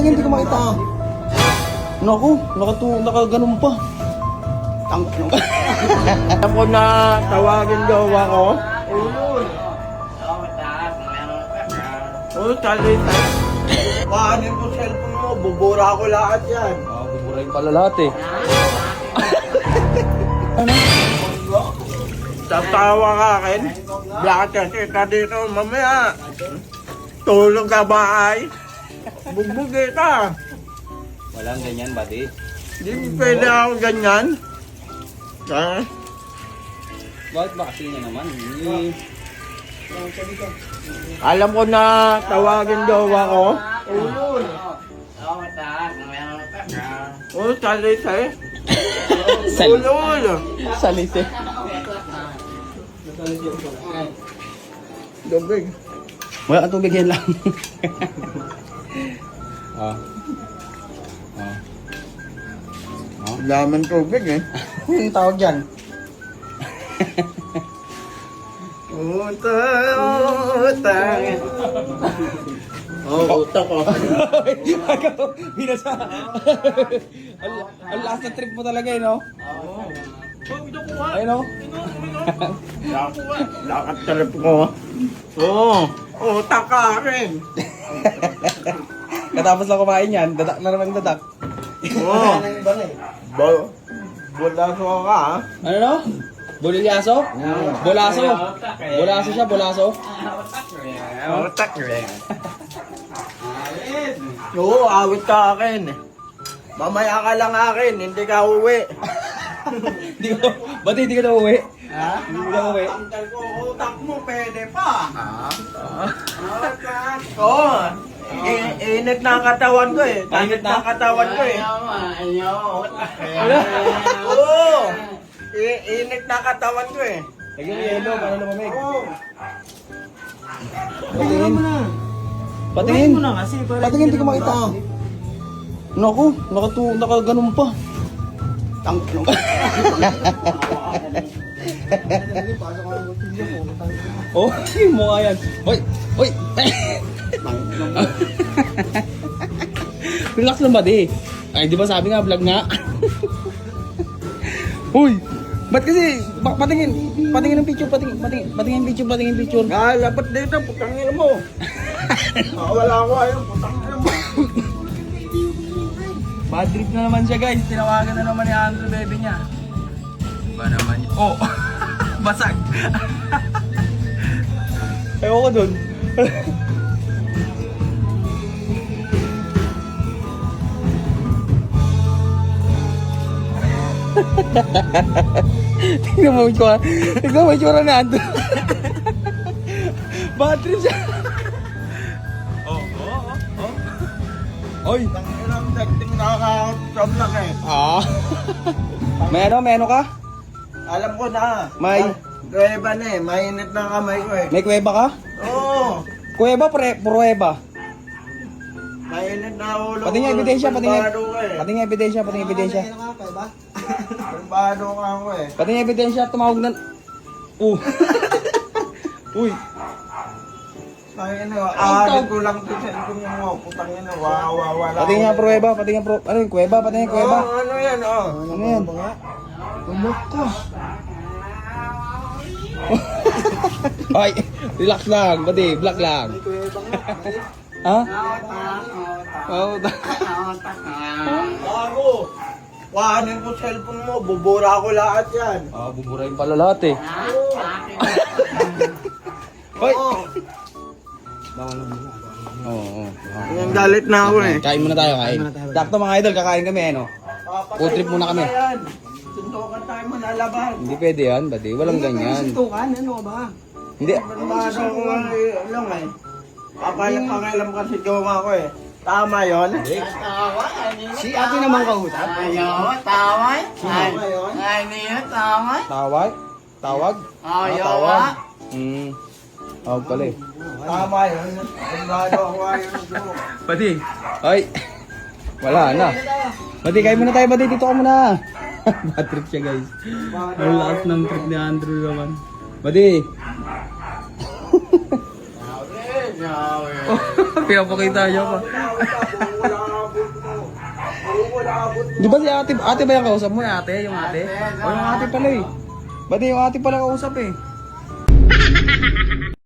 Patingin, hindi ko makita. Naku, nakaganon pa. Ako na tawagin daw ako. Oo, talit. Kuhanin ko cellphone mo, bubura ko lahat yan. Buburahin pala lahat eh. Ano? Tatawa ka akin. Bakit kasi ka dito mamaya? Tulog ka bahay. Bugbog kita. Walang ganyan, buddy. Hindi pwede ako ganyan. Ha? Bakit ba kasi niya naman? Alam ko na tawagin daw ako. Oo, talit eh. Ulol. Salite. Gabig. Wala kang tubig yan lang. Oh. Laman tubig eh. Anong tawag dyan? Utang. Oh, utak ko. Binasa. Ang last na trip mo talaga eh, no? Ay, no? Lakat trip ko. Oo, utak ka rin. Katapos lang kumain yan, dadak na naman dadak. Oo. Bulaso ka ha. Ano no? Bulilyaso? Bolaso? Bolaso siya, bolaso? Utak rin. Oo, awit ka akin. Mamaya ka lang akin, hindi ka uwi. Ba't hindi ka na uwi? Ha? Hindi ka na uwi? Tanggal ko utak mo, pwede pa. Oo. Init na ang katawan ko eh. Init na? Ang katawan ko eh. Oo. Init na ang katawan ko eh. Lagyan mo yelo, paano lumamig? Oo. Patingin. Patingin. Patingin, hindi ko makita. Naku, nakaganon pa. Oh, yung mukha yan. Hoy! Hoy! Relax lang ba di? Ay, di ba sabi nga, vlog nga? Uy! Ba't kasi, patingin ng picture, patingin picture. Lapat dito, putangin mo. Wala ko ayun, putangin mo. Bad trip na naman siya guys, tinawagan na naman ni Andrew baby niya. Ba naman yun? Oh! Basag! Ewan ko dun. Tingnan mo yung itsura na Andrew. Bad trip siya. Oy! Tangin ang dating nakaka-problem eh. Ah. May ano ka? Alam ko na. May? Kuweba na eh, mainit na kamay ko eh. May kuweba ka? Oo. Kuweba, pruweba. Mainit na ulo. Patingin ebidensya, patingin. Kumbado ko eh. Patingin ebidensya. Kumbado ka ako eh. Patingin ebidensya, tumawag na... Uy. Tangin na, ahagin ko lang ito sa ikong mo. Putangin na, wala. Patingin nga pruweba, patingin pro... Ano yung kuweba? Patingin kuweba. Oo, ano yan, oh. Ano yan? Umok ko. Ay, relax lang, buddy. Vlog lang. Ha? Oo. Bago. Kuhanin ko cellphone mo, bubura ko lahat yan. Buburahin pala lahat eh. Hoy! Oo. Yung galit na ako eh. Kain muna tayo, kain. Sakto mga idol, kakain kami ano. Food trip muna kami. Suntukan tayo manalaban. Hindi pwede yan, buddy. Walang ganyan. Suntukan, ano ka ba? Hindi. Bago ko lang eh. Pakialam kasi jowa ko eh. Tama yun? Si ate naman kausap. Tawag? Tawag? Tawag? Tawag pala eh. Tama yun. Bago ako ayaw ng jowa. Buddy. Ay. Wala na. Buddy, kain muna tayo, buddy. Dito ka muna. Bad trip siya, guys. Ang last ng trip ni Andrew naman. Buddy. Pinapakita niya pa. Di ba si ate ba yung kausap mo? Yung ate? O yung ate pala eh. Ba't yung ate pala kausap eh?